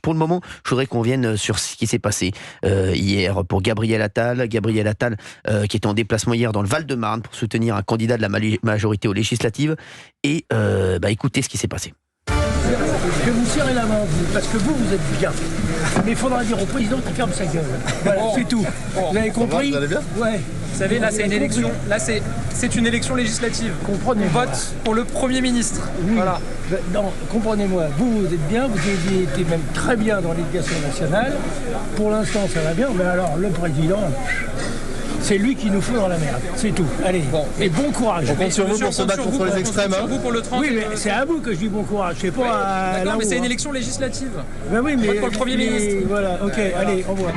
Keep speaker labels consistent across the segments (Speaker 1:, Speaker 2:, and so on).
Speaker 1: pour le moment, je voudrais qu'on vienne sur ce qui s'est passé hier pour Gabriel Attal. Gabriel Attal qui était en déplacement hier dans le Val-de-Marne pour soutenir un candidat de la majorité aux législatives. Et écoutez ce qui s'est passé.
Speaker 2: Que vous serrez la main, vous, parce que vous êtes bien. Mais il faudra dire au président qu'il ferme sa gueule. Voilà, c'est tout. Vous avez compris?
Speaker 3: Vous allez bien?
Speaker 2: Ouais.
Speaker 4: Vous savez, là, c'est une élection. Là, c'est une élection législative.
Speaker 2: Comprenez.
Speaker 4: On vote pour le Premier ministre.
Speaker 2: Oui.
Speaker 4: Voilà.
Speaker 2: Non, comprenez-moi. Vous êtes bien. Vous avez été même très bien dans l'éducation nationale. Pour l'instant, ça va bien. Mais alors, le président, c'est lui qui nous fout dans la merde. C'est tout. Allez. Bon. Et bon courage.
Speaker 3: On compte sur vous pour se battre contre les extrêmes.
Speaker 4: Sur vous pour le 30.
Speaker 2: Oui, mais c'est à vous que je dis bon courage. C'est pas.
Speaker 4: D'accord, mais c'est une élection législative.
Speaker 2: Ben oui, mais.
Speaker 4: Vote pour le Premier ministre.
Speaker 2: Voilà. Ok. Allez, au revoir.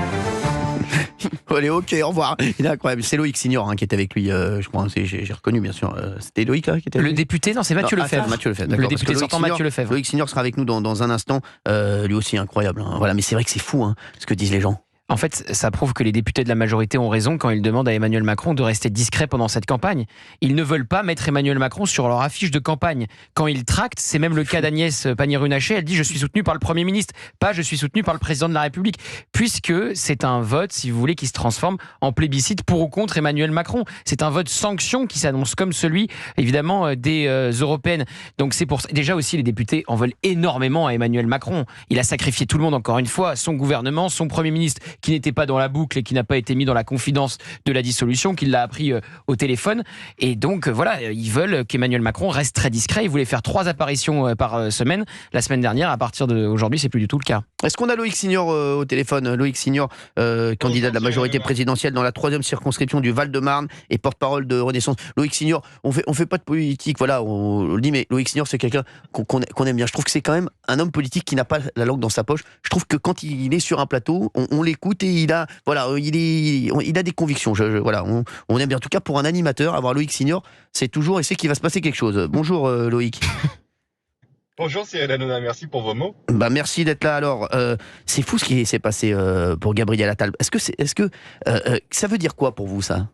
Speaker 1: Allez, ok, au revoir. Il est incroyable. C'est Loïc Signor qui est avec lui, je crois. J'ai reconnu, bien sûr. C'était Loïc qui était avec lui.
Speaker 5: Le député, non, c'est Mathieu Lefebvre.
Speaker 1: Mathieu Lefebvre,
Speaker 5: Le
Speaker 1: d'accord.
Speaker 5: député sortant Mathieu Lefebvre.
Speaker 1: Loïc Signor sera avec nous dans un instant. Lui aussi incroyable. Voilà, mais c'est vrai que c'est fou, ce que disent les gens.
Speaker 5: En fait, ça prouve que les députés de la majorité ont raison quand ils demandent à Emmanuel Macron de rester discret pendant cette campagne. Ils ne veulent pas mettre Emmanuel Macron sur leur affiche de campagne. Quand ils tractent, c'est même le cas d'Agnès Pannier-Runacher, elle dit « je suis soutenu par le Premier ministre », pas « je suis soutenu par le Président de la République », puisque c'est un vote, si vous voulez, qui se transforme en plébiscite pour ou contre Emmanuel Macron. C'est un vote sanction qui s'annonce comme celui, évidemment, des européennes. Donc c'est pour ça. Déjà aussi, les députés en veulent énormément à Emmanuel Macron. Il a sacrifié tout le monde, encore une fois, son gouvernement, son Premier ministre, qui n'était pas dans la boucle et qui n'a pas été mis dans la confidence de la dissolution, qu'il l'a appris au téléphone. Et donc, voilà, ils veulent qu'Emmanuel Macron reste très discret. Il voulait faire 3 apparitions par semaine. La semaine dernière, à partir d'aujourd'hui, c'est plus du tout le cas.
Speaker 1: Est-ce qu'on a Loïc Signor au téléphone? Loïc Signor, candidat de la majorité présidentielle dans la 3e circonscription du Val-de-Marne et porte-parole de Renaissance. Loïc Signor, on fait pas de politique, voilà, on le dit, mais Loïc Signor, c'est quelqu'un qu'on aime bien. Je trouve que c'est quand même un homme politique qui n'a pas la langue dans sa poche. Je trouve que quand il est sur un plateau, on l'écoute et il a des convictions. Voilà, on aime bien. En tout cas, pour un animateur, avoir Loïc Signor, c'est toujours, et c'est qu'il va se passer quelque chose. Bonjour Loïc.
Speaker 3: Bonjour Cyril Hanouna, merci pour vos mots.
Speaker 1: Merci d'être là. Alors, c'est fou ce qui s'est passé pour Gabriel Attal. Est-ce que ça veut dire quoi pour vous, ça ?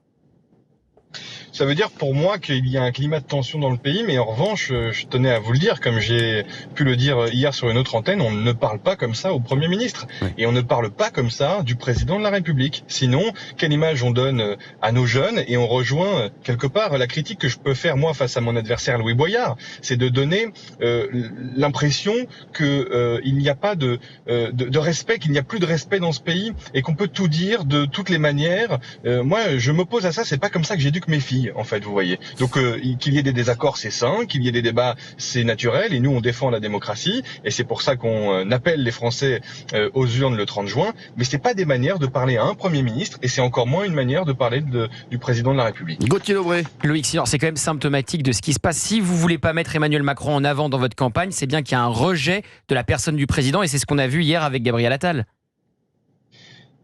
Speaker 3: Ça veut dire pour moi qu'il y a un climat de tension dans le pays, mais en revanche, je tenais à vous le dire, comme j'ai pu le dire hier sur une autre antenne, on ne parle pas comme ça au Premier ministre. Oui. Et on ne parle pas comme ça du Président de la République. Sinon, quelle image on donne à nos jeunes? Et on rejoint quelque part la critique que je peux faire moi face à mon adversaire Louis Boyard, c'est de donner l'impression que il n'y a pas de respect, qu'il n'y a plus de respect dans ce pays et qu'on peut tout dire de toutes les manières. Moi, je m'oppose à ça, c'est pas comme ça que j'éduque mes filles. En fait, vous voyez. Donc, qu'il y ait des désaccords, c'est sain. Qu'il y ait des débats, c'est naturel. Et nous, on défend la démocratie. Et c'est pour ça qu'on appelle les Français aux urnes le 30 juin. Mais c'est pas des manières de parler à un Premier ministre. Et c'est encore moins une manière de parler du Président de la République.
Speaker 1: Gauthier Lebret.
Speaker 5: Loïc Signor, c'est quand même symptomatique de ce qui se passe. Si vous voulez pas mettre Emmanuel Macron en avant dans votre campagne, c'est bien qu'il y a un rejet de la personne du Président. Et c'est ce qu'on a vu hier avec Gabriel Attal.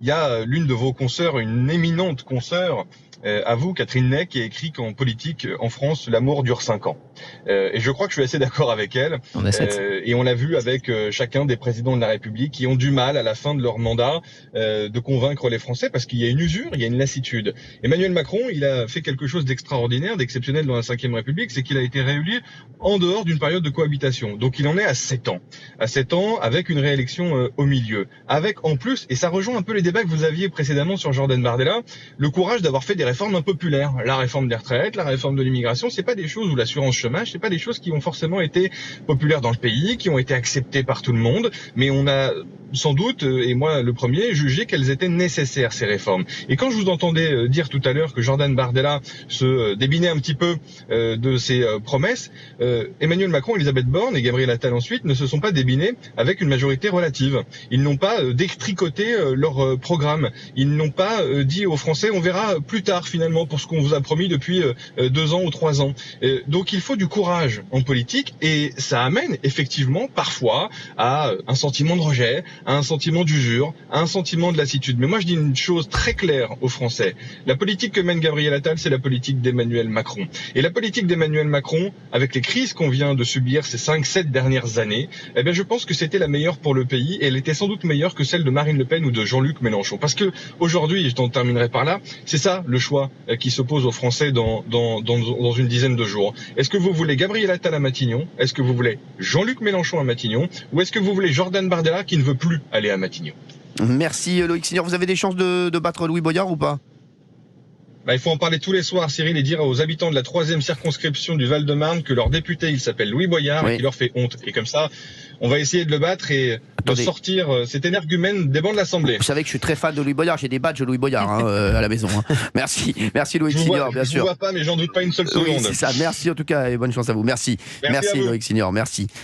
Speaker 3: Il y a l'une de vos consoeurs, une éminente consoeur, à vous, Catherine Ney, qui a écrit qu'en politique, en France, l'amour dure 5 ans. Et je crois que je suis assez d'accord avec elle.
Speaker 5: On a 7.
Speaker 3: Et on l'a vu avec chacun des présidents de la République qui ont du mal, à la fin de leur mandat, de convaincre les Français parce qu'il y a une usure, il y a une lassitude. Emmanuel Macron, il a fait quelque chose d'extraordinaire, d'exceptionnel dans la 5e République, c'est qu'il a été réélu en dehors d'une période de cohabitation. Donc il en est à 7 ans. À 7 ans, avec une réélection au milieu. Avec, en plus, et ça rejoint un peu les débats que vous aviez précédemment sur Jordan Bardella, le courage d'avoir fait des réformes impopulaires. La réforme des retraites, la réforme de l'immigration, c'est pas des choses, ou l'assurance chômage, c'est pas des choses qui ont forcément été populaires dans le pays, qui ont été acceptées par tout le monde, mais on a sans doute, et moi le premier, jugé qu'elles étaient nécessaires, ces réformes. Et quand je vous entendais dire tout à l'heure que Jordan Bardella se débinait un petit peu de ses promesses, Emmanuel Macron, Elisabeth Borne et Gabriel Attal ensuite ne se sont pas débinés avec une majorité relative. Ils n'ont pas détricoté leur programme. Ils n'ont pas dit aux Français, on verra plus tard finalement pour ce qu'on vous a promis depuis 2 ans ou 3 ans. Donc il faut du courage en politique et ça amène effectivement parfois à un sentiment de rejet, à un sentiment d'usure, à un sentiment de lassitude. Mais moi je dis une chose très claire aux Français. La politique que mène Gabriel Attal, c'est la politique d'Emmanuel Macron. Et la politique d'Emmanuel Macron, avec les crises qu'on vient de subir ces 5-7 dernières années, eh bien je pense que c'était la meilleure pour le pays et elle était sans doute meilleure que celle de Marine Le Pen ou de Jean-Luc Mélenchon. Parce que aujourd'hui, et je t'en terminerai par là, c'est ça le choix choix qui se pose aux Français dans une dizaine de jours. Est-ce que vous voulez Gabriel Attal à Matignon? Est-ce que vous voulez Jean-Luc Mélenchon à Matignon? Ou est-ce que vous voulez Jordan Bardella qui ne veut plus aller à Matignon?
Speaker 1: Merci Loïc Signor. Vous avez des chances de battre Louis Boyard ou pas?
Speaker 3: Il faut en parler tous les soirs, Cyril, et dire aux habitants de la 3e circonscription du Val-de-Marne que leur député, il s'appelle Louis Boyard, et qu'il leur fait honte. Et comme ça, on va essayer de le battre et de sortir cet énergumène des bancs de l'Assemblée.
Speaker 1: Vous savez que je suis très fan de Louis Boyard, j'ai des badges de Louis Boyard à la maison. Merci Loïc Signor, bien sûr.
Speaker 3: Je ne vois pas, mais j'en doute pas une seule seconde.
Speaker 1: Oui, c'est ça. Merci en tout cas et bonne chance à vous. Merci
Speaker 3: à vous.
Speaker 1: Loïc Signor, merci.